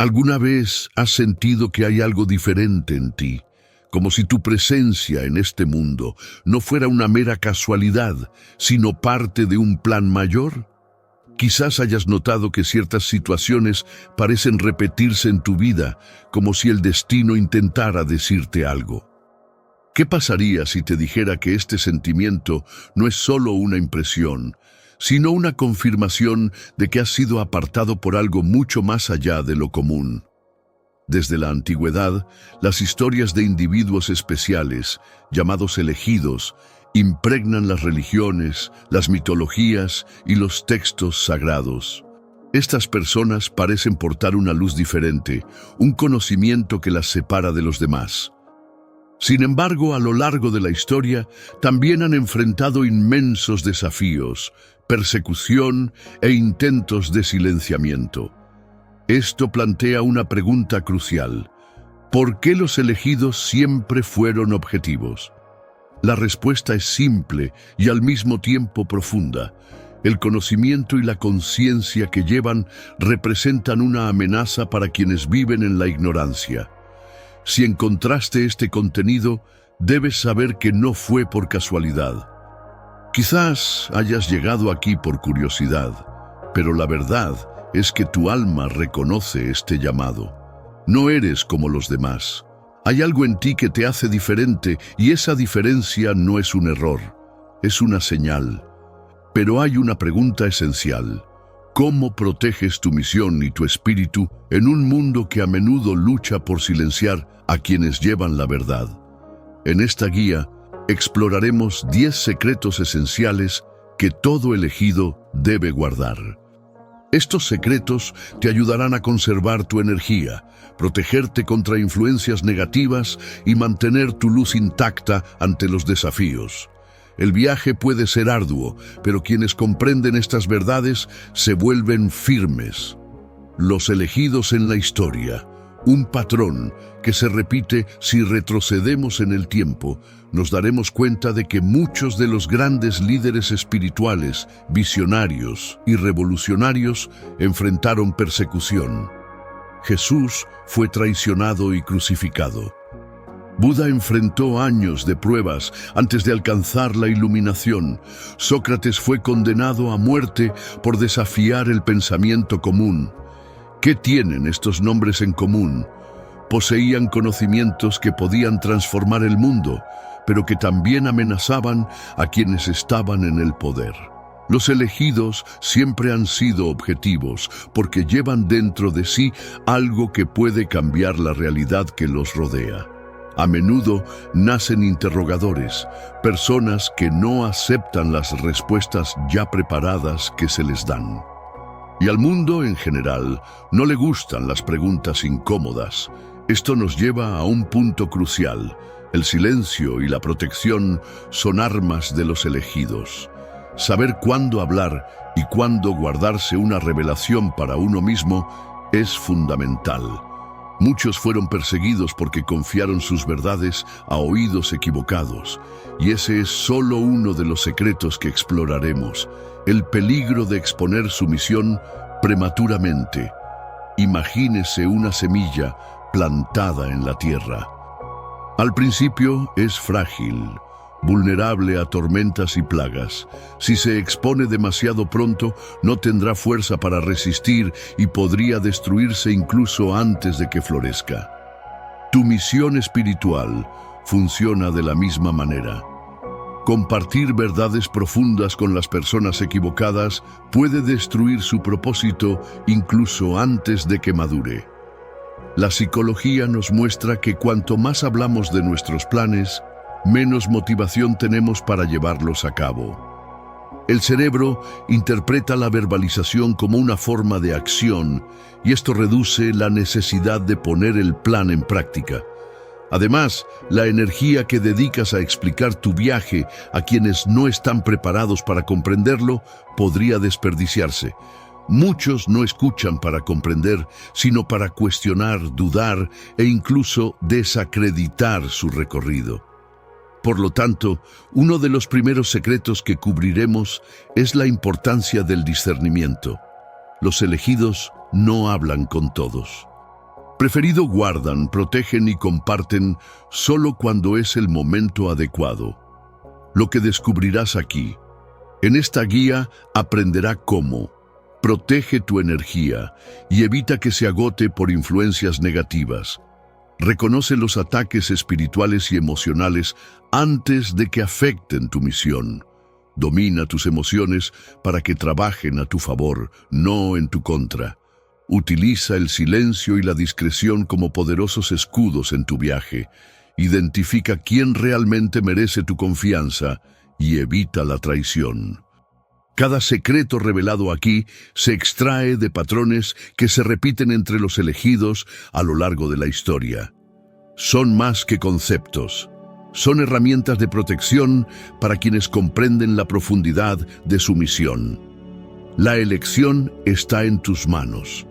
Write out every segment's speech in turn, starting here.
¿Alguna vez has sentido que hay algo diferente en ti? Como si tu presencia en este mundo no fuera una mera casualidad, sino parte de un plan mayor. Quizás hayas notado que ciertas situaciones parecen repetirse en tu vida, como si el destino intentara decirte algo. ¿Qué pasaría si te dijera que este sentimiento no es solo una impresión, sino una confirmación de que has sido apartado por algo mucho más allá de lo común? Desde la antigüedad, las historias de individuos especiales, llamados elegidos, impregnan las religiones, las mitologías y los textos sagrados. Estas personas parecen portar una luz diferente, un conocimiento que las separa de los demás. Sin embargo, a lo largo de la historia, también han enfrentado inmensos desafíos, persecución e intentos de silenciamiento. Esto plantea una pregunta crucial: ¿por qué los elegidos siempre fueron objetivos? La respuesta es simple y al mismo tiempo profunda. El conocimiento y la conciencia que llevan representan una amenaza para quienes viven en la ignorancia. Si encontraste este contenido, debes saber que no fue por casualidad. Quizás hayas llegado aquí por curiosidad, pero la verdad es que tu alma reconoce este llamado. No eres como los demás. Hay algo en ti que te hace diferente y esa diferencia no es un error, es una señal. Pero hay una pregunta esencial: ¿cómo proteges tu misión y tu espíritu en un mundo que a menudo lucha por silenciar a quienes llevan la verdad? En esta guía exploraremos 10 secretos esenciales que todo elegido debe guardar. Estos secretos te ayudarán a conservar tu energía, protegerte contra influencias negativas y mantener tu luz intacta ante los desafíos. El viaje puede ser arduo, pero quienes comprenden estas verdades se vuelven firmes. Los elegidos en la historia, un patrón que se repite si retrocedemos en el tiempo. Nos daremos cuenta de que muchos de los grandes líderes espirituales, visionarios y revolucionarios enfrentaron persecución. Jesús fue traicionado y crucificado. Buda enfrentó años de pruebas antes de alcanzar la iluminación. Sócrates fue condenado a muerte por desafiar el pensamiento común. ¿Qué tienen estos nombres en común? Poseían conocimientos que podían transformar el mundo, pero que también amenazaban a quienes estaban en el poder. Los elegidos siempre han sido objetivos porque llevan dentro de sí algo que puede cambiar la realidad que los rodea. A menudo nacen interrogadores, personas que no aceptan las respuestas ya preparadas que se les dan. Y al mundo en general no le gustan las preguntas incómodas. Esto nos lleva a un punto crucial. El silencio y la protección son armas de los elegidos. Saber cuándo hablar y cuándo guardarse una revelación para uno mismo es fundamental. Muchos fueron perseguidos porque confiaron sus verdades a oídos equivocados, y ese es solo uno de los secretos que exploraremos: el peligro de exponer su misión prematuramente. Imagínese una semilla plantada en la tierra. Al principio es frágil, vulnerable a tormentas y plagas. Si se expone demasiado pronto, no tendrá fuerza para resistir y podría destruirse incluso antes de que florezca. Tu misión espiritual funciona de la misma manera. Compartir verdades profundas con las personas equivocadas puede destruir su propósito incluso antes de que madure. La psicología nos muestra que cuanto más hablamos de nuestros planes, menos motivación tenemos para llevarlos a cabo. El cerebro interpreta la verbalización como una forma de acción y esto reduce la necesidad de poner el plan en práctica. Además, la energía que dedicas a explicar tu viaje a quienes no están preparados para comprenderlo podría desperdiciarse. Muchos no escuchan para comprender, sino para cuestionar, dudar e incluso desacreditar su recorrido. Por lo tanto, uno de los primeros secretos que cubriremos es la importancia del discernimiento. Los elegidos no hablan con todos. Preferido guardan, protegen y comparten solo cuando es el momento adecuado. Lo que descubrirás aquí. En esta guía aprenderá cómo. Protege tu energía y evita que se agote por influencias negativas. Reconoce los ataques espirituales y emocionales antes de que afecten tu misión. Domina tus emociones para que trabajen a tu favor, no en tu contra. Utiliza el silencio y la discreción como poderosos escudos en tu viaje. Identifica quién realmente merece tu confianza y evita la traición. Cada secreto revelado aquí se extrae de patrones que se repiten entre los elegidos a lo largo de la historia. Son más que conceptos. Son herramientas de protección para quienes comprenden la profundidad de su misión. La elección está en tus manos.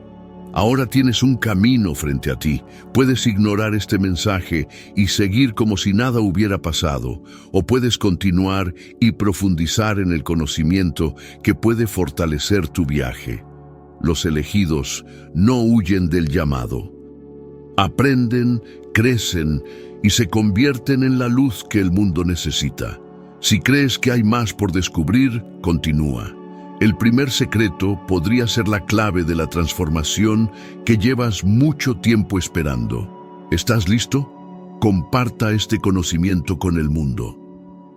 Ahora tienes un camino frente a ti. Puedes ignorar este mensaje y seguir como si nada hubiera pasado, o puedes continuar y profundizar en el conocimiento que puede fortalecer tu viaje. Los elegidos no huyen del llamado. Aprenden, crecen y se convierten en la luz que el mundo necesita. Si crees que hay más por descubrir, continúa. El primer secreto podría ser la clave de la transformación que llevas mucho tiempo esperando. ¿Estás listo? Comparta este conocimiento con el mundo.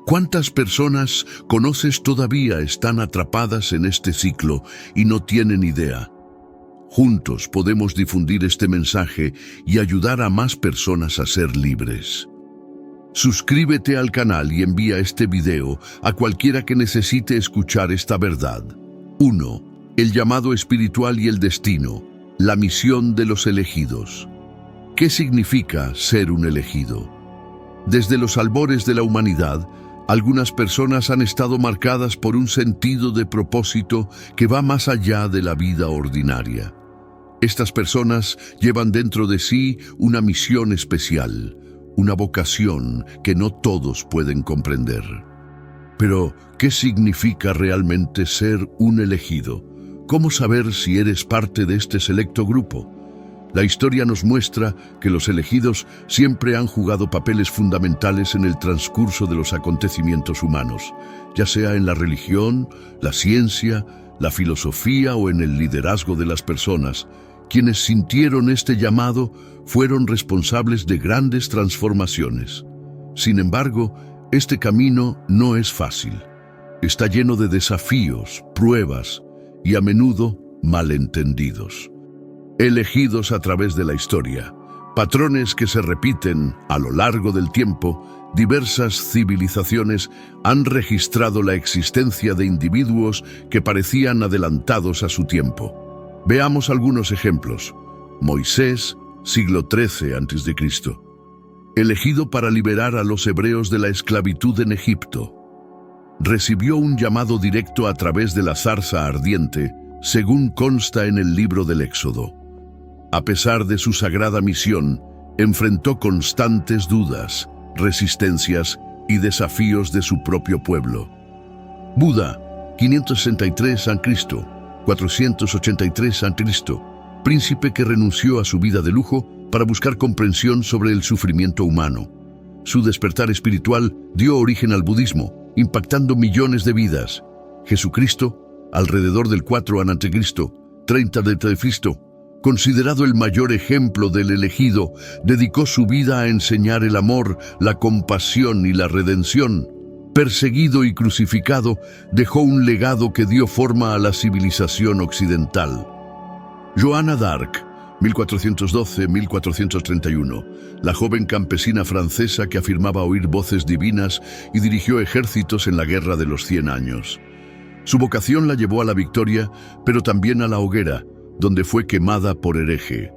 ¿Cuántas personas conoces todavía están atrapadas en este ciclo y no tienen idea? Juntos podemos difundir este mensaje y ayudar a más personas a ser libres. Suscríbete al canal y envía este video a cualquiera que necesite escuchar esta verdad. 1. El llamado espiritual y el destino. La misión de los elegidos. ¿Qué significa ser un elegido? Desde los albores de la humanidad, algunas personas han estado marcadas por un sentido de propósito que va más allá de la vida ordinaria. Estas personas llevan dentro de sí una misión especial, una vocación que no todos pueden comprender. Pero, ¿qué significa realmente ser un elegido? ¿Cómo saber si eres parte de este selecto grupo? La historia nos muestra que los elegidos siempre han jugado papeles fundamentales en el transcurso de los acontecimientos humanos, ya sea en la religión, la ciencia, la filosofía o en el liderazgo de las personas. Quienes sintieron este llamado fueron responsables de grandes transformaciones. Sin embargo, este camino no es fácil. Está lleno de desafíos, pruebas y a menudo malentendidos. Elegidos a través de la historia, patrones que se repiten a lo largo del tiempo, diversas civilizaciones han registrado la existencia de individuos que parecían adelantados a su tiempo. Veamos algunos ejemplos. Moisés, siglo XIII a.C., elegido para liberar a los hebreos de la esclavitud en Egipto. Recibió un llamado directo a través de la zarza ardiente, según consta en el libro del Éxodo. A pesar de su sagrada misión, enfrentó constantes dudas, resistencias y desafíos de su propio pueblo. Buda, 563 a.C., 483 a.C., príncipe que renunció a su vida de lujo para buscar comprensión sobre el sufrimiento humano. Su despertar espiritual dio origen al budismo, impactando millones de vidas. Jesucristo, alrededor del 4 a.C., 30 d.C., considerado el mayor ejemplo del elegido, dedicó su vida a enseñar el amor, la compasión y la redención. Perseguido y crucificado, dejó un legado que dio forma a la civilización occidental. Joanna d'Arc, 1412-1431, la joven campesina francesa que afirmaba oír voces divinas y dirigió ejércitos en la Guerra de los 100 años. Su vocación la llevó a la victoria, pero también a la hoguera, donde fue quemada por hereje.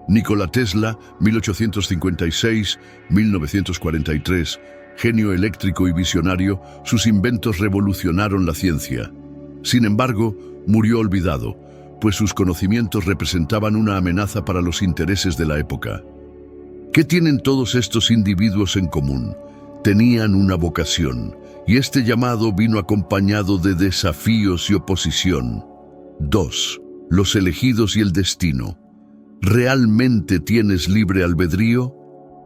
Nikola Tesla, 1856-1943, genio eléctrico y visionario, sus inventos revolucionaron la ciencia. Sin embargo, murió olvidado, pues sus conocimientos representaban una amenaza para los intereses de la época. ¿Qué tienen todos estos individuos en común? Tenían una vocación, y este llamado vino acompañado de desafíos y oposición. 2. Los elegidos y el destino. ¿Realmente tienes libre albedrío?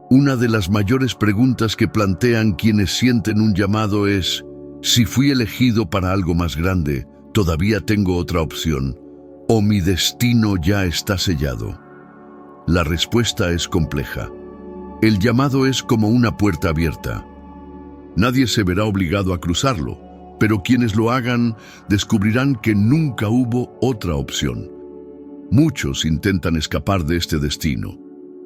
Una de las mayores preguntas que plantean quienes sienten un llamado es: si fui elegido para algo más grande, ¿todavía tengo otra opción? ¿O mi destino ya está sellado? La respuesta es compleja. El llamado es como una puerta abierta. Nadie se verá obligado a cruzarlo, pero quienes lo hagan descubrirán que nunca hubo otra opción. Muchos intentan escapar de este destino.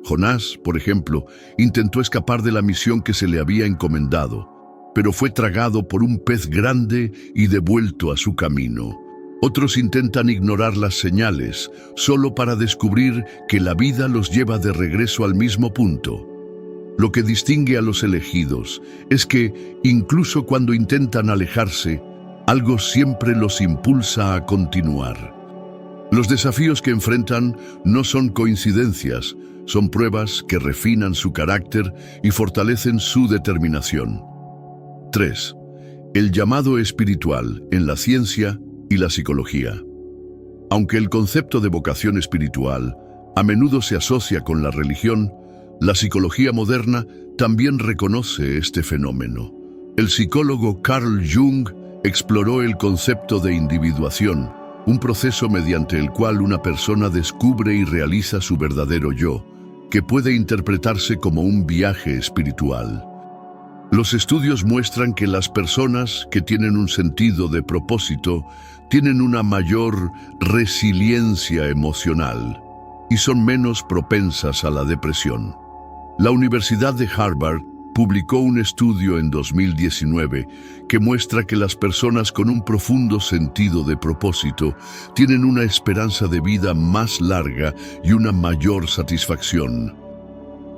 Jonás, por ejemplo, intentó escapar de la misión que se le había encomendado, pero fue tragado por un pez grande y devuelto a su camino. Otros intentan ignorar las señales, solo para descubrir que la vida los lleva de regreso al mismo punto. Lo que distingue a los elegidos es que, incluso cuando intentan alejarse, algo siempre los impulsa a continuar. Los desafíos que enfrentan no son coincidencias, son pruebas que refinan su carácter y fortalecen su determinación. 3. El llamado espiritual en la ciencia y la psicología. Aunque el concepto de vocación espiritual a menudo se asocia con la religión, la psicología moderna también reconoce este fenómeno. El psicólogo Carl Jung exploró el concepto de individuación, un proceso mediante el cual una persona descubre y realiza su verdadero yo, que puede interpretarse como un viaje espiritual. Los estudios muestran que las personas que tienen un sentido de propósito tienen una mayor resiliencia emocional y son menos propensas a la depresión. La Universidad de Harvard publicó un estudio en 2019 que muestra que las personas con un profundo sentido de propósito tienen una esperanza de vida más larga y una mayor satisfacción.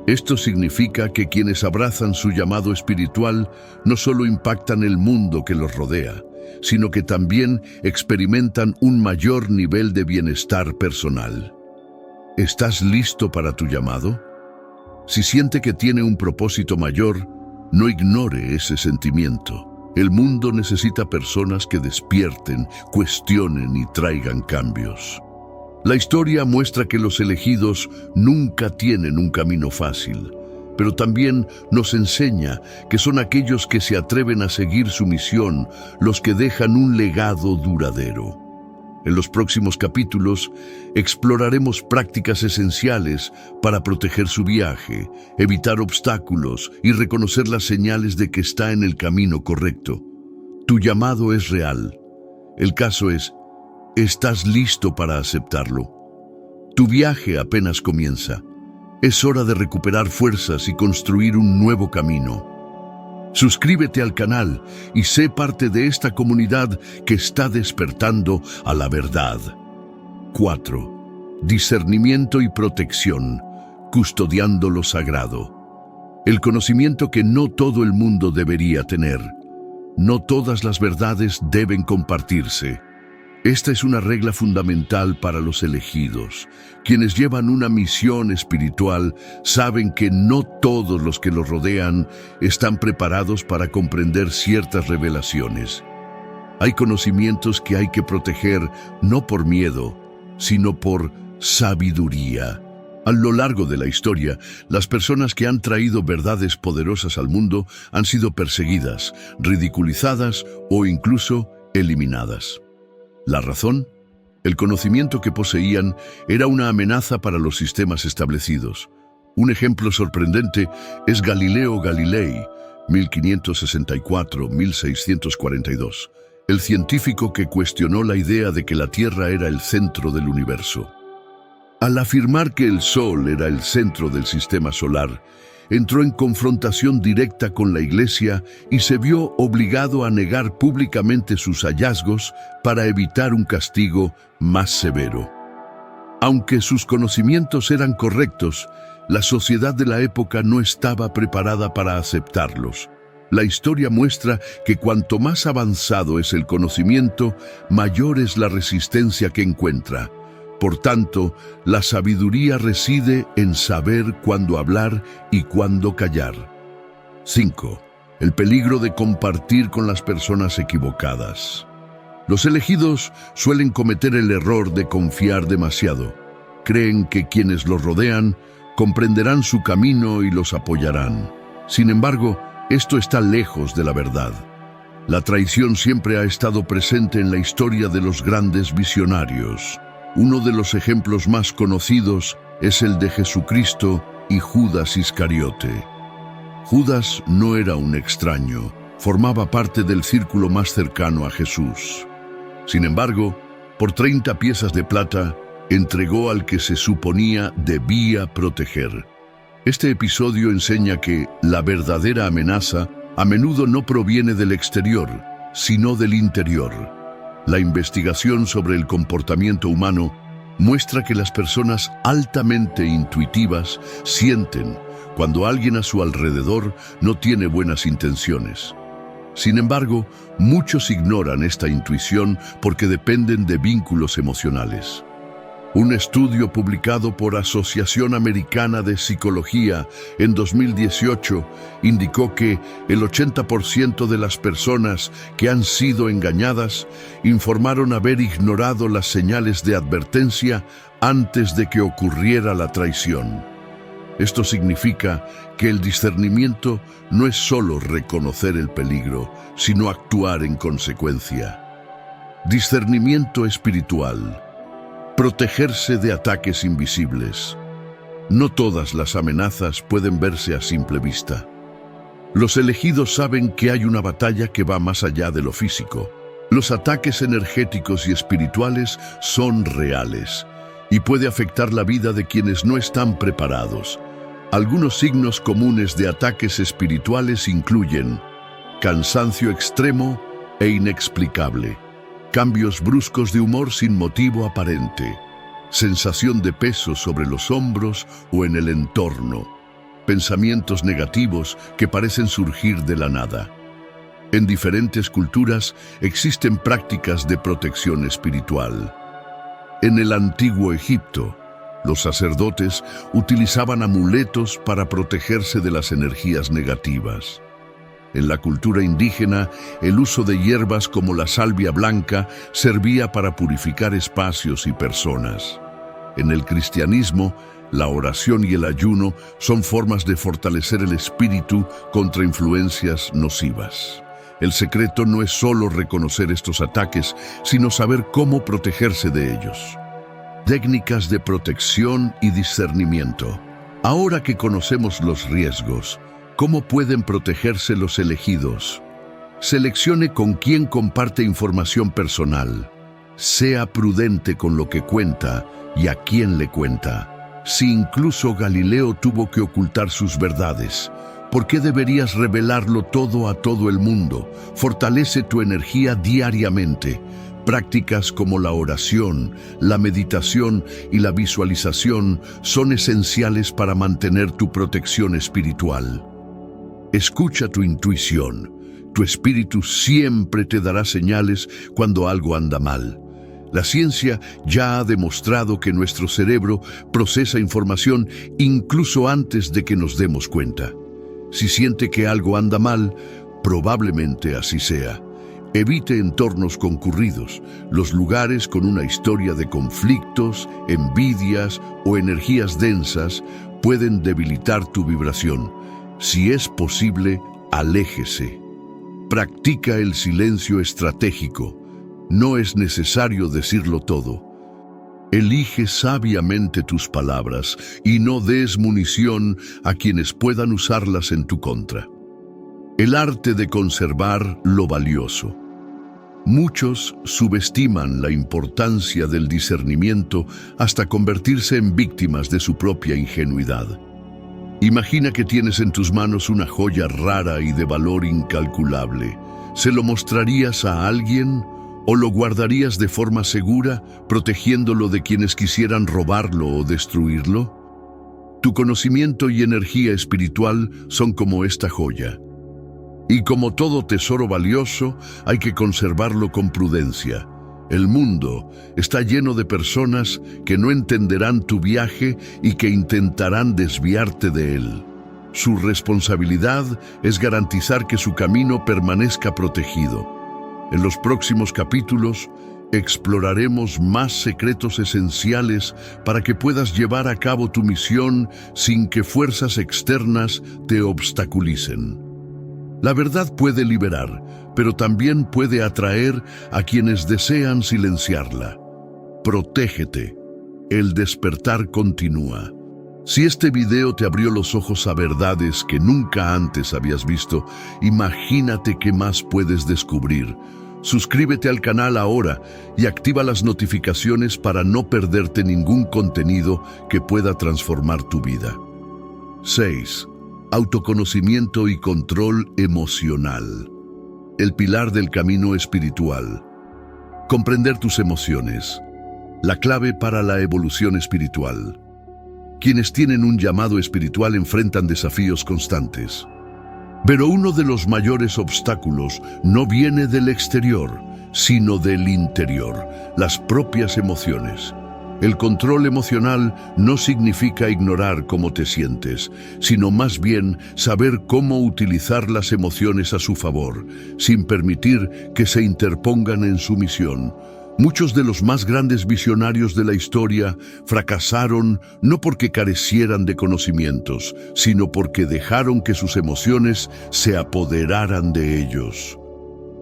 Esto significa que quienes abrazan su llamado espiritual no solo impactan el mundo que los rodea, sino que también experimentan un mayor nivel de bienestar personal. ¿Estás listo para tu llamado? Si siente que tiene un propósito mayor, no ignore ese sentimiento. El mundo necesita personas que despierten, cuestionen y traigan cambios. La historia muestra que los elegidos nunca tienen un camino fácil, pero también nos enseña que son aquellos que se atreven a seguir su misión los que dejan un legado duradero. En los próximos capítulos exploraremos prácticas esenciales para proteger su viaje, evitar obstáculos y reconocer las señales de que está en el camino correcto. Tu llamado es real. El caso es: ¿estás listo para aceptarlo? Tu viaje apenas comienza. Es hora de recuperar fuerzas y construir un nuevo camino. Suscríbete al canal y sé parte de esta comunidad que está despertando a la verdad. 4. Discernimiento y protección, custodiando lo sagrado. El conocimiento que no todo el mundo debería tener. No todas las verdades deben compartirse. Esta es una regla fundamental para los elegidos. Quienes llevan una misión espiritual saben que no todos los que los rodean están preparados para comprender ciertas revelaciones. Hay conocimientos que hay que proteger no por miedo, sino por sabiduría. A lo largo de la historia, las personas que han traído verdades poderosas al mundo han sido perseguidas, ridiculizadas o incluso eliminadas. ¿La razón? El conocimiento que poseían era una amenaza para los sistemas establecidos. Un ejemplo sorprendente es Galileo Galilei, 1564-1642, el científico que cuestionó la idea de que la Tierra era el centro del universo. Al afirmar que el Sol era el centro del sistema solar, entró en confrontación directa con la Iglesia y se vio obligado a negar públicamente sus hallazgos para evitar un castigo más severo. Aunque sus conocimientos eran correctos, la sociedad de la época no estaba preparada para aceptarlos. La historia muestra que cuanto más avanzado es el conocimiento, mayor es la resistencia que encuentra. Por tanto, la sabiduría reside en saber cuándo hablar y cuándo callar. 5. El peligro de compartir con las personas equivocadas. Los elegidos suelen cometer el error de confiar demasiado. Creen que quienes los rodean comprenderán su camino y los apoyarán. Sin embargo, esto está lejos de la verdad. La traición siempre ha estado presente en la historia de los grandes visionarios. Uno de los ejemplos más conocidos es el de Jesucristo y Judas Iscariote. Judas no era un extraño, formaba parte del círculo más cercano a Jesús. Sin embargo, por 30 piezas de plata, entregó al que se suponía debía proteger. Este episodio enseña que la verdadera amenaza a menudo no proviene del exterior, sino del interior. La investigación sobre el comportamiento humano muestra que las personas altamente intuitivas sienten cuando alguien a su alrededor no tiene buenas intenciones. Sin embargo, muchos ignoran esta intuición porque dependen de vínculos emocionales. Un estudio publicado por Asociación Americana de Psicología en 2018 indicó que el 80% de las personas que han sido engañadas informaron haber ignorado las señales de advertencia antes de que ocurriera la traición. Esto significa que el discernimiento no es solo reconocer el peligro, sino actuar en consecuencia. Discernimiento espiritual. Protegerse de ataques invisibles. No todas las amenazas pueden verse a simple vista. Los elegidos saben que hay una batalla que va más allá de lo físico. Los ataques energéticos y espirituales son reales y puede afectar la vida de quienes no están preparados. Algunos signos comunes de ataques espirituales incluyen cansancio extremo e inexplicable, cambios bruscos de humor sin motivo aparente, sensación de peso sobre los hombros o en el entorno, pensamientos negativos que parecen surgir de la nada. En diferentes culturas existen prácticas de protección espiritual. En el antiguo Egipto, los sacerdotes utilizaban amuletos para protegerse de las energías negativas. En la cultura indígena, el uso de hierbas como la salvia blanca servía para purificar espacios y personas. En el cristianismo, la oración y el ayuno son formas de fortalecer el espíritu contra influencias nocivas. El secreto no es solo reconocer estos ataques, sino saber cómo protegerse de ellos. Técnicas de protección y discernimiento. Ahora que conocemos los riesgos, ¿cómo pueden protegerse los elegidos? Seleccione con quién comparte información personal. Sea prudente con lo que cuenta y a quién le cuenta. Si incluso Galileo tuvo que ocultar sus verdades, ¿por qué deberías revelarlo todo a todo el mundo? Fortalece tu energía diariamente. Prácticas como la oración, la meditación y la visualización son esenciales para mantener tu protección espiritual. Escucha tu intuición. Tu espíritu siempre te dará señales cuando algo anda mal. La ciencia ya ha demostrado que nuestro cerebro procesa información incluso antes de que nos demos cuenta. Si siente que algo anda mal, probablemente así sea. Evite entornos concurridos, los lugares con una historia de conflictos, envidias o energías densas pueden debilitar tu vibración. Si es posible, aléjese. Practica el silencio estratégico. No es necesario decirlo todo. Elige sabiamente tus palabras y no des munición a quienes puedan usarlas en tu contra. El arte de conservar lo valioso. Muchos subestiman la importancia del discernimiento hasta convertirse en víctimas de su propia ingenuidad. Imagina que tienes en tus manos una joya rara y de valor incalculable. ¿Se lo mostrarías a alguien o lo guardarías de forma segura, protegiéndolo de quienes quisieran robarlo o destruirlo? Tu conocimiento y energía espiritual son como esta joya. Y como todo tesoro valioso, hay que conservarlo con prudencia. El mundo está lleno de personas que no entenderán tu viaje y que intentarán desviarte de él. Su responsabilidad es garantizar que su camino permanezca protegido. En los próximos capítulos, exploraremos más secretos esenciales para que puedas llevar a cabo tu misión sin que fuerzas externas te obstaculicen. La verdad puede liberar, pero también puede atraer a quienes desean silenciarla. Protégete. El despertar continúa. Si este video te abrió los ojos a verdades que nunca antes habías visto, imagínate qué más puedes descubrir. Suscríbete al canal ahora y activa las notificaciones para no perderte ningún contenido que pueda transformar tu vida. 6. Autoconocimiento y control emocional. El pilar del camino espiritual. Comprender tus emociones. La clave para la evolución espiritual. Quienes tienen un llamado espiritual enfrentan desafíos constantes. Pero uno de los mayores obstáculos no viene del exterior, sino del interior, las propias emociones. El control emocional no significa ignorar cómo te sientes, sino más bien saber cómo utilizar las emociones a su favor, sin permitir que se interpongan en su misión. Muchos de los más grandes visionarios de la historia fracasaron no porque carecieran de conocimientos, sino porque dejaron que sus emociones se apoderaran de ellos.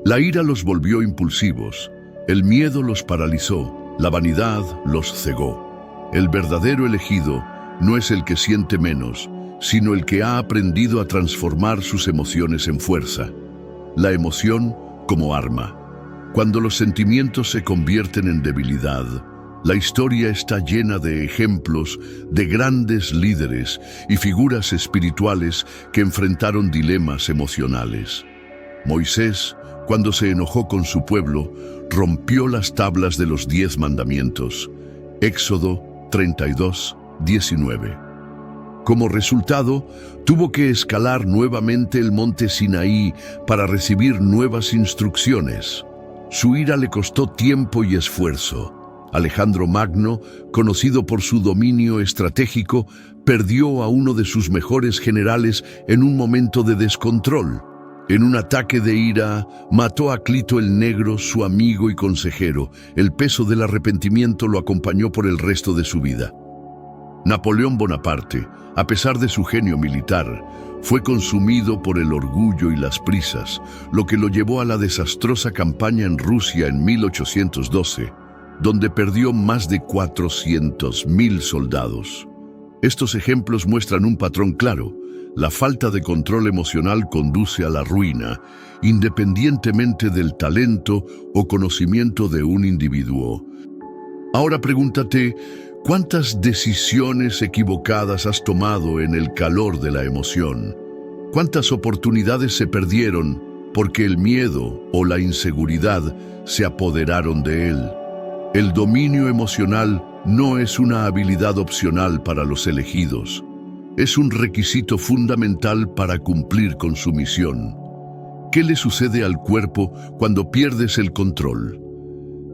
La ira los volvió impulsivos, el miedo los paralizó, la vanidad los cegó. El verdadero elegido no es el que siente menos, sino el que ha aprendido a transformar sus emociones en fuerza. La emoción como arma. Cuando los sentimientos se convierten en debilidad, la historia está llena de ejemplos de grandes líderes y figuras espirituales que enfrentaron dilemas emocionales. Moisés, cuando se enojó con su pueblo, rompió las tablas de los 10 mandamientos. Éxodo 32:19. Como resultado, tuvo que escalar nuevamente el monte Sinaí para recibir nuevas instrucciones. Su ira le costó tiempo y esfuerzo. Alejandro Magno, conocido por su dominio estratégico, perdió a uno de sus mejores generales en un momento de descontrol. En un ataque de ira, mató a Clito el Negro, su amigo y consejero. El peso del arrepentimiento lo acompañó por el resto de su vida. Napoleón Bonaparte, a pesar de su genio militar, fue consumido por el orgullo y las prisas, lo que lo llevó a la desastrosa campaña en Rusia en 1812, donde perdió más de 400.000 soldados. Estos ejemplos muestran un patrón claro. La falta de control emocional conduce a la ruina, independientemente del talento o conocimiento de un individuo. Ahora pregúntate, ¿cuántas decisiones equivocadas has tomado en el calor de la emoción? ¿Cuántas oportunidades se perdieron porque el miedo o la inseguridad se apoderaron de él? El dominio emocional no es una habilidad opcional para los elegidos. Es un requisito fundamental para cumplir con su misión. ¿Qué le sucede al cuerpo cuando pierdes el control?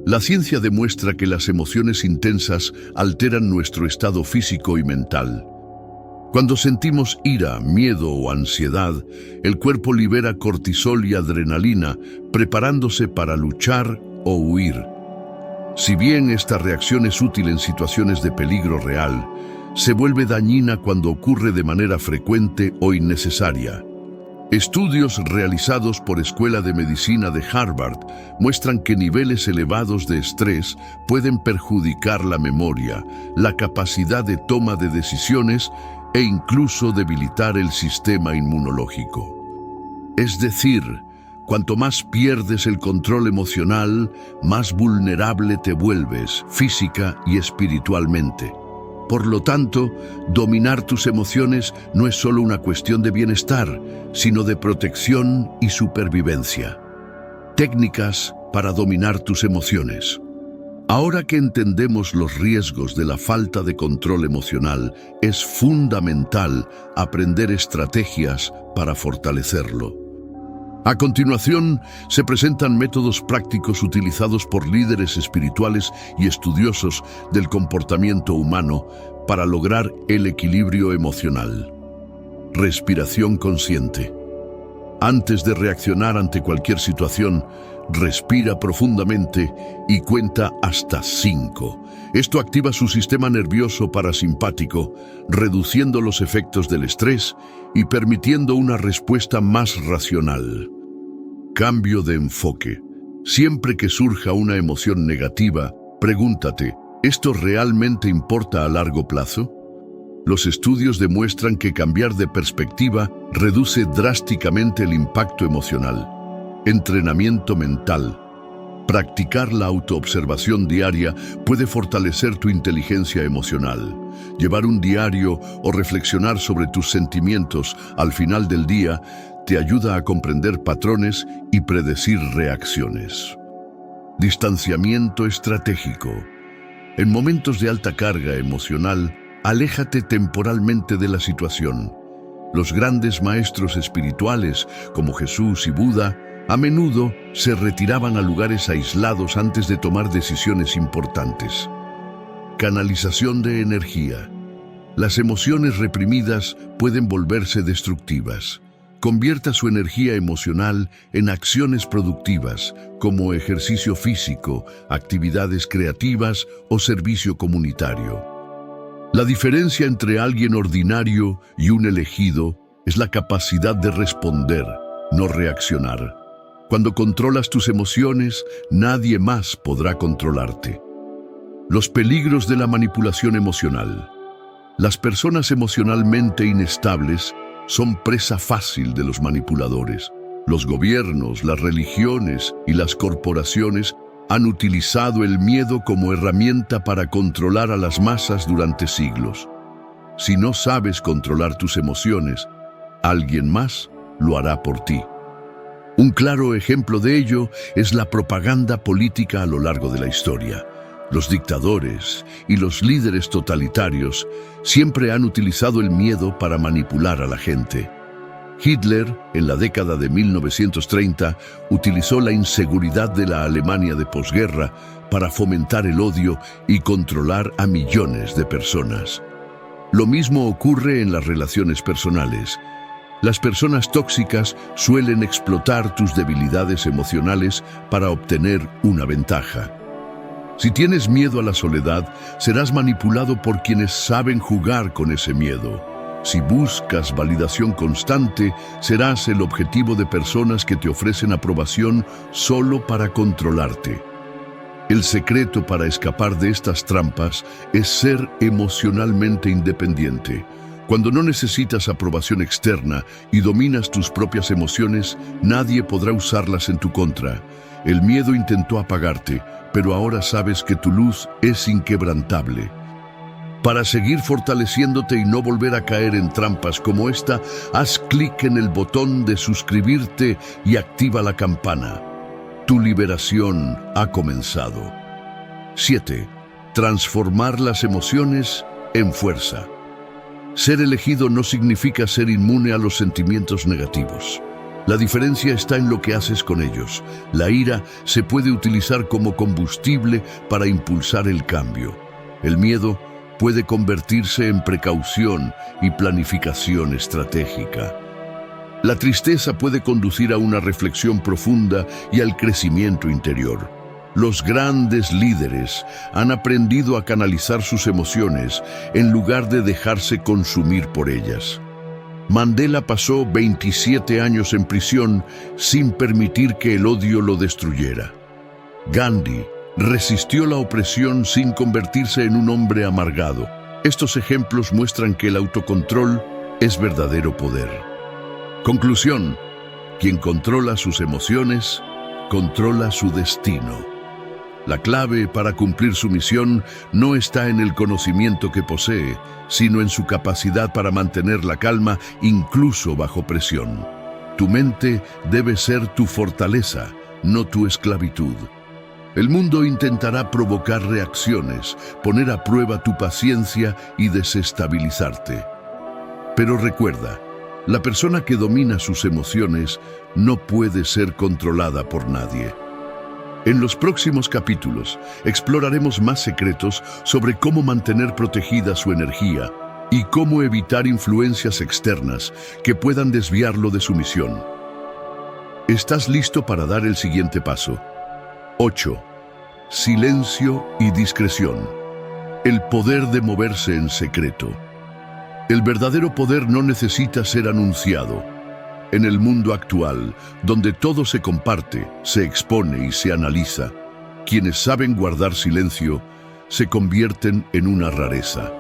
La ciencia demuestra que las emociones intensas alteran nuestro estado físico y mental. Cuando sentimos ira, miedo o ansiedad, el cuerpo libera cortisol y adrenalina, preparándose para luchar o huir. Si bien esta reacción es útil en situaciones de peligro real, se vuelve dañina cuando ocurre de manera frecuente o innecesaria. Estudios realizados por Escuela de Medicina de Harvard muestran que niveles elevados de estrés pueden perjudicar la memoria, la capacidad de toma de decisiones e incluso debilitar el sistema inmunológico. Es decir, cuanto más pierdes el control emocional, más vulnerable te vuelves física y espiritualmente. Por lo tanto, dominar tus emociones no es solo una cuestión de bienestar, sino de protección y supervivencia. Técnicas para dominar tus emociones. Ahora que entendemos los riesgos de la falta de control emocional, es fundamental aprender estrategias para fortalecerlo. A continuación, se presentan métodos prácticos utilizados por líderes espirituales y estudiosos del comportamiento humano para lograr el equilibrio emocional. Respiración consciente. Antes de reaccionar ante cualquier situación, respira profundamente y cuenta hasta 5. Esto activa su sistema nervioso parasimpático, reduciendo los efectos del estrés y permitiendo una respuesta más racional. Cambio de enfoque. Siempre que surja una emoción negativa, pregúntate, ¿esto realmente importa a largo plazo? Los estudios demuestran que cambiar de perspectiva reduce drásticamente el impacto emocional. Entrenamiento mental. Practicar la autoobservación diaria puede fortalecer tu inteligencia emocional. Llevar un diario o reflexionar sobre tus sentimientos al final del día te ayuda a comprender patrones y predecir reacciones. Distanciamiento estratégico. En momentos de alta carga emocional, aléjate temporalmente de la situación. Los grandes maestros espirituales, como Jesús y Buda, a menudo se retiraban a lugares aislados antes de tomar decisiones importantes. Canalización de energía. Las emociones reprimidas pueden volverse destructivas. Convierta su energía emocional en acciones productivas, como ejercicio físico, actividades creativas o servicio comunitario. La diferencia entre alguien ordinario y un elegido es la capacidad de responder, no reaccionar. Cuando controlas tus emociones, nadie más podrá controlarte. Los peligros de la manipulación emocional. Las personas emocionalmente inestables son presa fácil de los manipuladores. Los gobiernos, las religiones y las corporaciones han utilizado el miedo como herramienta para controlar a las masas durante siglos. Si no sabes controlar tus emociones, alguien más lo hará por ti. Un claro ejemplo de ello es la propaganda política a lo largo de la historia. Los dictadores y los líderes totalitarios siempre han utilizado el miedo para manipular a la gente. Hitler, en la década de 1930, utilizó la inseguridad de la Alemania de posguerra para fomentar el odio y controlar a millones de personas. Lo mismo ocurre en las relaciones personales. Las personas tóxicas suelen explotar tus debilidades emocionales para obtener una ventaja. Si tienes miedo a la soledad, serás manipulado por quienes saben jugar con ese miedo. Si buscas validación constante, serás el objetivo de personas que te ofrecen aprobación solo para controlarte. El secreto para escapar de estas trampas es ser emocionalmente independiente. Cuando no necesitas aprobación externa y dominas tus propias emociones, nadie podrá usarlas en tu contra. El miedo intentó apagarte, pero ahora sabes que tu luz es inquebrantable. Para seguir fortaleciéndote y no volver a caer en trampas como esta, haz clic en el botón de suscribirte y activa la campana. Tu liberación ha comenzado. 7. Transformar las emociones en fuerza. Ser elegido no significa ser inmune a los sentimientos negativos. La diferencia está en lo que haces con ellos. La ira se puede utilizar como combustible para impulsar el cambio. El miedo puede convertirse en precaución y planificación estratégica. La tristeza puede conducir a una reflexión profunda y al crecimiento interior. Los grandes líderes han aprendido a canalizar sus emociones en lugar de dejarse consumir por ellas. Mandela pasó 27 años en prisión sin permitir que el odio lo destruyera. Gandhi resistió la opresión sin convertirse en un hombre amargado. Estos ejemplos muestran que el autocontrol es verdadero poder. Conclusión: quien controla sus emociones, controla su destino. La clave para cumplir su misión no está en el conocimiento que posee, sino en su capacidad para mantener la calma incluso bajo presión. Tu mente debe ser tu fortaleza, no tu esclavitud. El mundo intentará provocar reacciones, poner a prueba tu paciencia y desestabilizarte. Pero recuerda, la persona que domina sus emociones no puede ser controlada por nadie. En los próximos capítulos exploraremos más secretos sobre cómo mantener protegida su energía y cómo evitar influencias externas que puedan desviarlo de su misión. Estás listo para dar el siguiente paso. 8. Silencio y discreción. El poder de moverse en secreto. El verdadero poder no necesita ser anunciado. En el mundo actual, donde todo se comparte, se expone y se analiza, quienes saben guardar silencio se convierten en una rareza.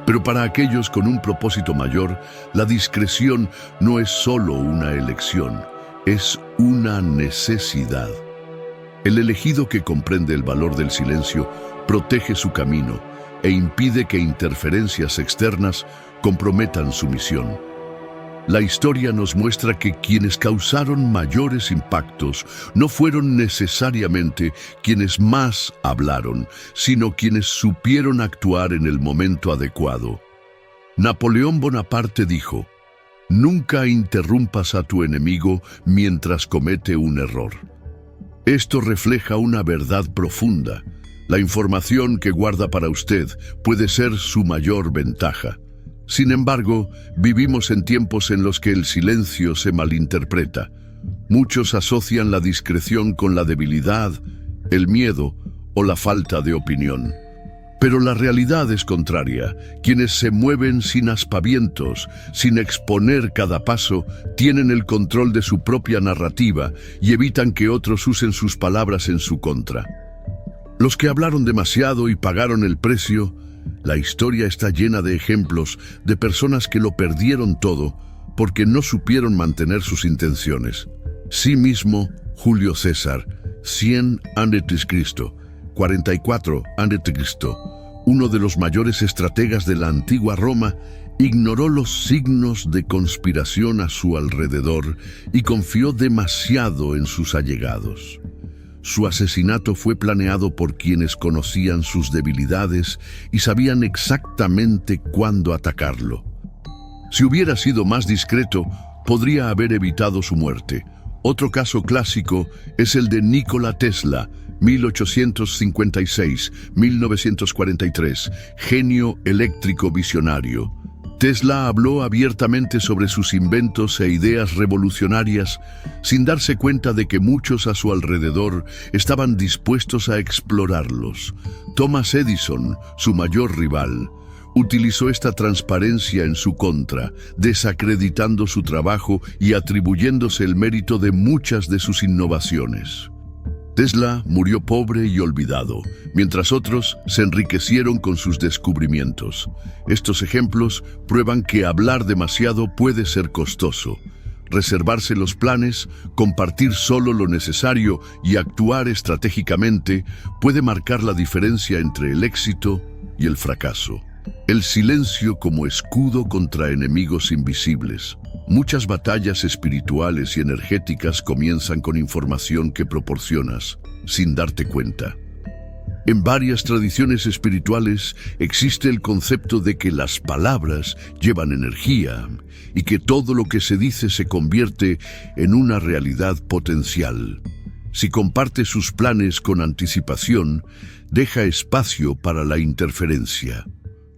Pero para aquellos con un propósito mayor, la discreción no es solo una elección, es una necesidad. El elegido que comprende el valor del silencio protege su camino e impide que interferencias externas comprometan su misión. La historia nos muestra que quienes causaron mayores impactos no fueron necesariamente quienes más hablaron, sino quienes supieron actuar en el momento adecuado. Napoleón Bonaparte dijo: "Nunca interrumpas a tu enemigo mientras comete un error". Esto refleja una verdad profunda. La información que guarda para usted puede ser su mayor ventaja. Sin embargo, vivimos en tiempos en los que el silencio se malinterpreta. Muchos asocian la discreción con la debilidad, el miedo o la falta de opinión. Pero la realidad es contraria. Quienes se mueven sin aspavientos, sin exponer cada paso, tienen el control de su propia narrativa y evitan que otros usen sus palabras en su contra. Los que hablaron demasiado y pagaron el precio. La historia está llena de ejemplos de personas que lo perdieron todo porque no supieron mantener sus intenciones. Sí mismo, Julio César, 100 a.C., 44 a.C., uno de los mayores estrategas de la antigua Roma, ignoró los signos de conspiración a su alrededor y confió demasiado en sus allegados. Su asesinato fue planeado por quienes conocían sus debilidades y sabían exactamente cuándo atacarlo. Si hubiera sido más discreto, podría haber evitado su muerte. Otro caso clásico es el de Nikola Tesla, 1856-1943, genio eléctrico visionario. Tesla habló abiertamente sobre sus inventos e ideas revolucionarias sin darse cuenta de que muchos a su alrededor estaban dispuestos a explorarlos. Thomas Edison, su mayor rival, utilizó esta transparencia en su contra, desacreditando su trabajo y atribuyéndose el mérito de muchas de sus innovaciones. Tesla murió pobre y olvidado, mientras otros se enriquecieron con sus descubrimientos. Estos ejemplos prueban que hablar demasiado puede ser costoso. Reservarse los planes, compartir solo lo necesario y actuar estratégicamente puede marcar la diferencia entre el éxito y el fracaso. El silencio como escudo contra enemigos invisibles. Muchas batallas espirituales y energéticas comienzan con información que proporcionas, sin darte cuenta. En varias tradiciones espirituales existe el concepto de que las palabras llevan energía y que todo lo que se dice se convierte en una realidad potencial. Si comparte sus planes con anticipación, deja espacio para la interferencia.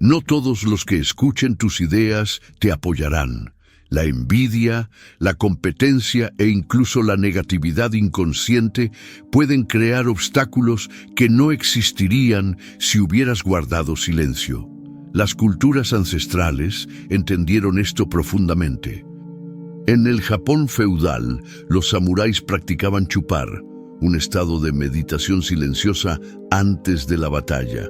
No todos los que escuchen tus ideas te apoyarán. La envidia, la competencia e incluso la negatividad inconsciente pueden crear obstáculos que no existirían si hubieras guardado silencio. Las culturas ancestrales entendieron esto profundamente. En el Japón feudal, los samuráis practicaban chupar, un estado de meditación silenciosa antes de la batalla.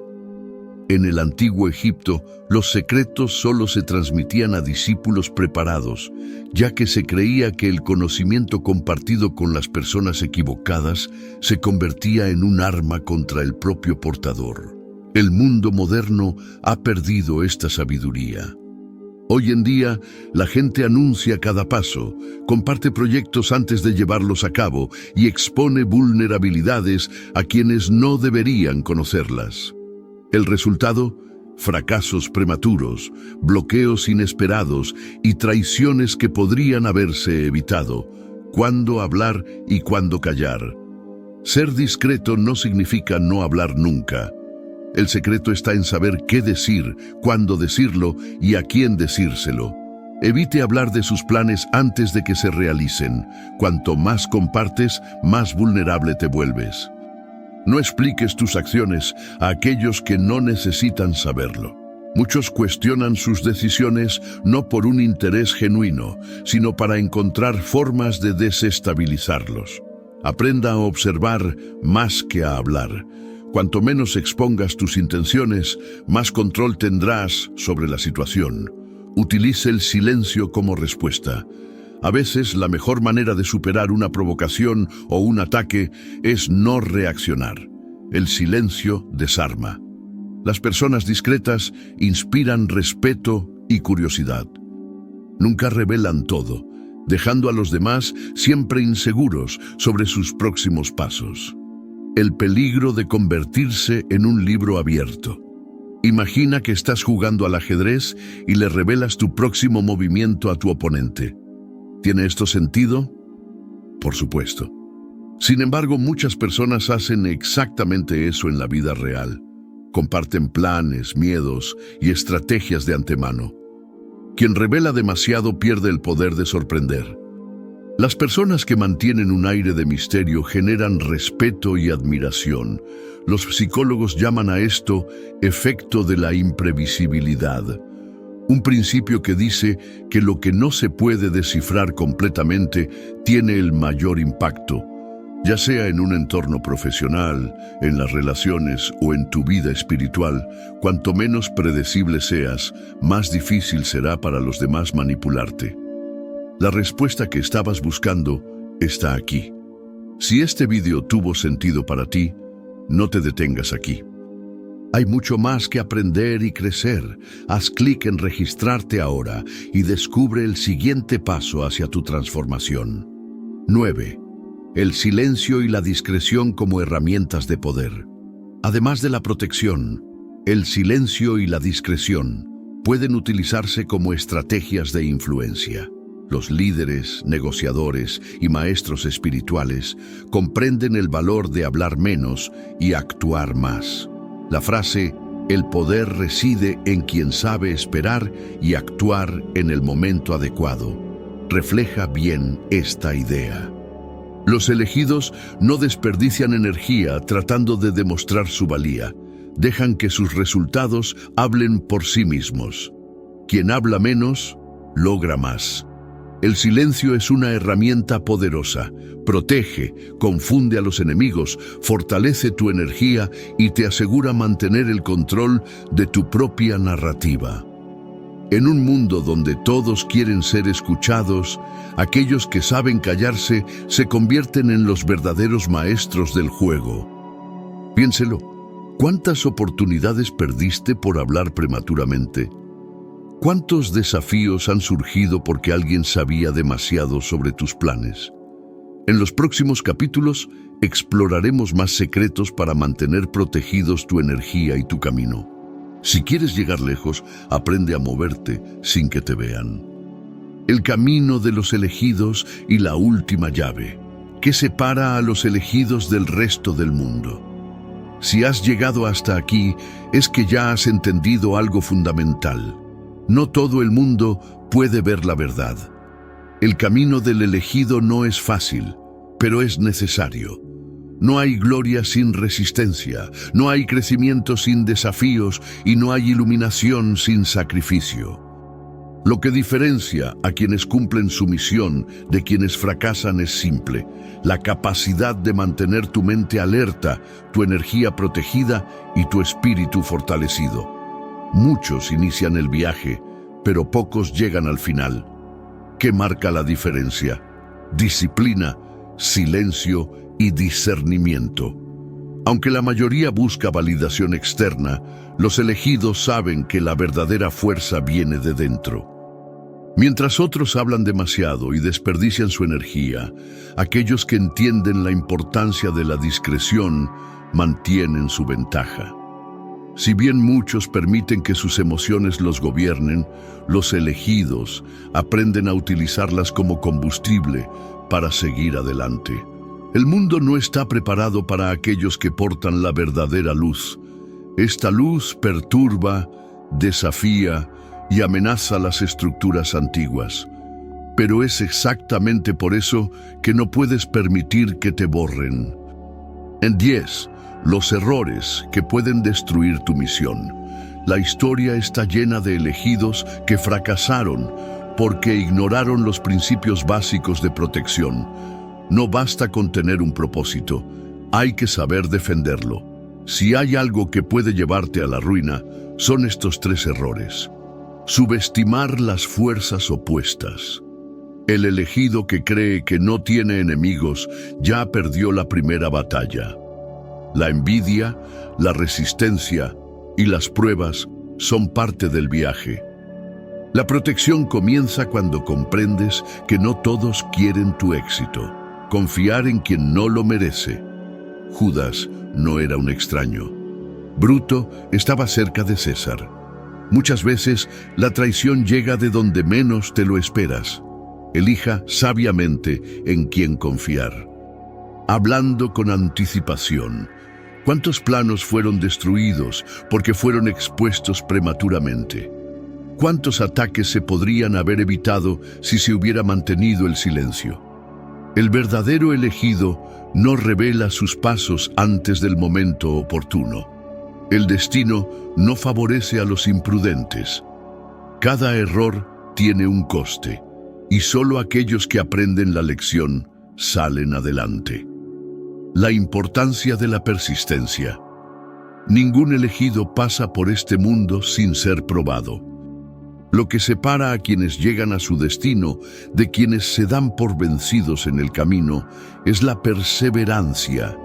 En el antiguo Egipto, los secretos solo se transmitían a discípulos preparados, ya que se creía que el conocimiento compartido con las personas equivocadas se convertía en un arma contra el propio portador. El mundo moderno ha perdido esta sabiduría. Hoy en día, la gente anuncia cada paso, comparte proyectos antes de llevarlos a cabo y expone vulnerabilidades a quienes no deberían conocerlas. El resultado: fracasos prematuros, bloqueos inesperados y traiciones que podrían haberse evitado. ¿Cuándo hablar y cuándo callar? Ser discreto no significa no hablar nunca. El secreto está en saber qué decir, cuándo decirlo y a quién decírselo. Evite hablar de sus planes antes de que se realicen. Cuanto más compartes, más vulnerable te vuelves. No expliques tus acciones a aquellos que no necesitan saberlo. Muchos cuestionan sus decisiones no por un interés genuino, sino para encontrar formas de desestabilizarlos. Aprenda a observar más que a hablar. Cuanto menos expongas tus intenciones, más control tendrás sobre la situación. Utilice el silencio como respuesta. A veces, la mejor manera de superar una provocación o un ataque es no reaccionar. El silencio desarma. Las personas discretas inspiran respeto y curiosidad. Nunca revelan todo, dejando a los demás siempre inseguros sobre sus próximos pasos. El peligro de convertirse en un libro abierto. Imagina que estás jugando al ajedrez y le revelas tu próximo movimiento a tu oponente. ¿Tiene esto sentido? Por supuesto. Sin embargo, muchas personas hacen exactamente eso en la vida real. Comparten planes, miedos y estrategias de antemano. Quien revela demasiado pierde el poder de sorprender. Las personas que mantienen un aire de misterio generan respeto y admiración. Los psicólogos llaman a esto efecto de la imprevisibilidad. Un principio que dice que lo que no se puede descifrar completamente tiene el mayor impacto, ya sea en un entorno profesional, en las relaciones o en tu vida espiritual. Cuanto menos predecible seas, más difícil será para los demás manipularte. La respuesta que estabas buscando está aquí. Si este video tuvo sentido para ti, no te detengas aquí. Hay mucho más que aprender y crecer. Haz clic en registrarte ahora y descubre el siguiente paso hacia tu transformación. 9. El silencio y la discreción como herramientas de poder. Además de la protección, el silencio y la discreción pueden utilizarse como estrategias de influencia. Los líderes, negociadores y maestros espirituales comprenden el valor de hablar menos y actuar más. La frase, el poder reside en quien sabe esperar y actuar en el momento adecuado, refleja bien esta idea. Los elegidos no desperdician energía tratando de demostrar su valía. Dejan que sus resultados hablen por sí mismos. Quien habla menos, logra más. El silencio es una herramienta poderosa. Protege, confunde a los enemigos, fortalece tu energía y te asegura mantener el control de tu propia narrativa. En un mundo donde todos quieren ser escuchados, aquellos que saben callarse se convierten en los verdaderos maestros del juego. Piénselo, ¿cuántas oportunidades perdiste por hablar prematuramente? ¿Cuántos desafíos han surgido porque alguien sabía demasiado sobre tus planes? En los próximos capítulos exploraremos más secretos para mantener protegidos tu energía y tu camino. Si quieres llegar lejos, aprende a moverte sin que te vean. El camino de los elegidos y la última llave. ¿Qué separa a los elegidos del resto del mundo? Si has llegado hasta aquí, es que ya has entendido algo fundamental. No todo el mundo puede ver la verdad. El camino del elegido no es fácil, pero es necesario. No hay gloria sin resistencia, no hay crecimiento sin desafíos y no hay iluminación sin sacrificio. Lo que diferencia a quienes cumplen su misión de quienes fracasan es simple: la capacidad de mantener tu mente alerta, tu energía protegida y tu espíritu fortalecido. Muchos inician el viaje, pero pocos llegan al final. ¿Qué marca la diferencia? Disciplina, silencio y discernimiento. Aunque la mayoría busca validación externa, los elegidos saben que la verdadera fuerza viene de dentro. Mientras otros hablan demasiado y desperdician su energía, aquellos que entienden la importancia de la discreción mantienen su ventaja. Si bien muchos permiten que sus emociones los gobiernen, los elegidos aprenden a utilizarlas como combustible para seguir adelante. El mundo no está preparado para aquellos que portan la verdadera luz. Esta luz perturba, desafía y amenaza las estructuras antiguas. Pero es exactamente por eso que no puedes permitir que te borren. En 10, los errores que pueden destruir tu misión. La historia está llena de elegidos que fracasaron porque ignoraron los principios básicos de protección. No basta con tener un propósito, hay que saber defenderlo. Si hay algo que puede llevarte a la ruina, son estos 3 errores. Subestimar las fuerzas opuestas. El elegido que cree que no tiene enemigos ya perdió la primera batalla. La envidia, la resistencia y las pruebas son parte del viaje. La protección comienza cuando comprendes que no todos quieren tu éxito. Confiar en quien no lo merece. Judas no era un extraño. Bruto estaba cerca de César. Muchas veces la traición llega de donde menos te lo esperas. Elija sabiamente en quién confiar. Hablando con anticipación. ¿Cuántos planos fueron destruidos porque fueron expuestos prematuramente? ¿Cuántos ataques se podrían haber evitado si se hubiera mantenido el silencio? El verdadero elegido no revela sus pasos antes del momento oportuno. El destino no favorece a los imprudentes. Cada error tiene un coste, y solo aquellos que aprenden la lección salen adelante. La importancia de la persistencia. Ningún elegido pasa por este mundo sin ser probado. Lo que separa a quienes llegan a su destino de quienes se dan por vencidos en el camino es la perseverancia.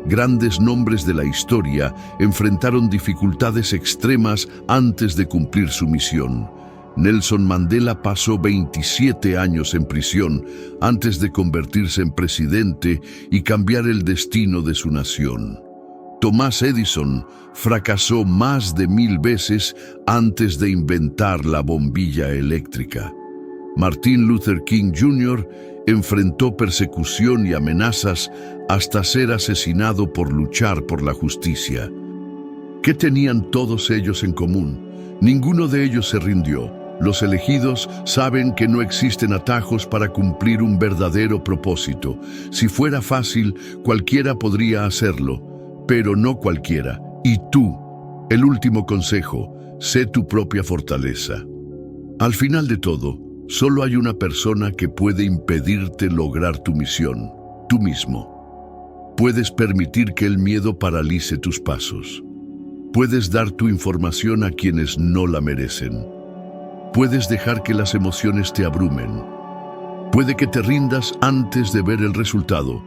Grandes nombres de la historia enfrentaron dificultades extremas antes de cumplir su misión. Nelson Mandela pasó 27 años en prisión antes de convertirse en presidente y cambiar el destino de su nación. Thomas Edison fracasó más de 1000 veces antes de inventar la bombilla eléctrica. Martin Luther King Jr. enfrentó persecución y amenazas hasta ser asesinado por luchar por la justicia. ¿Qué tenían todos ellos en común? Ninguno de ellos se rindió. Los elegidos saben que no existen atajos para cumplir un verdadero propósito. Si fuera fácil, cualquiera podría hacerlo, pero no cualquiera. Y tú, el último consejo, sé tu propia fortaleza. Al final de todo, solo hay una persona que puede impedirte lograr tu misión, tú mismo. Puedes permitir que el miedo paralice tus pasos. Puedes dar tu información a quienes no la merecen. Puedes dejar que las emociones te abrumen. Puede que te rindas antes de ver el resultado,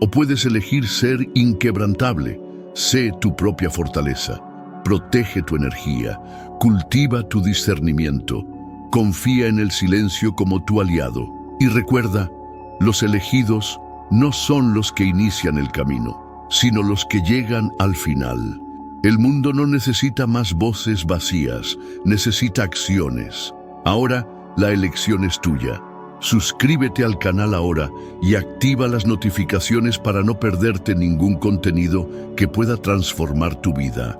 o puedes elegir ser inquebrantable. Sé tu propia fortaleza. Protege tu energía. Cultiva tu discernimiento. Confía en el silencio como tu aliado. Y recuerda, los elegidos no son los que inician el camino, sino los que llegan al final. El mundo no necesita más voces vacías, necesita acciones. Ahora, la elección es tuya. Suscríbete al canal ahora y activa las notificaciones para no perderte ningún contenido que pueda transformar tu vida.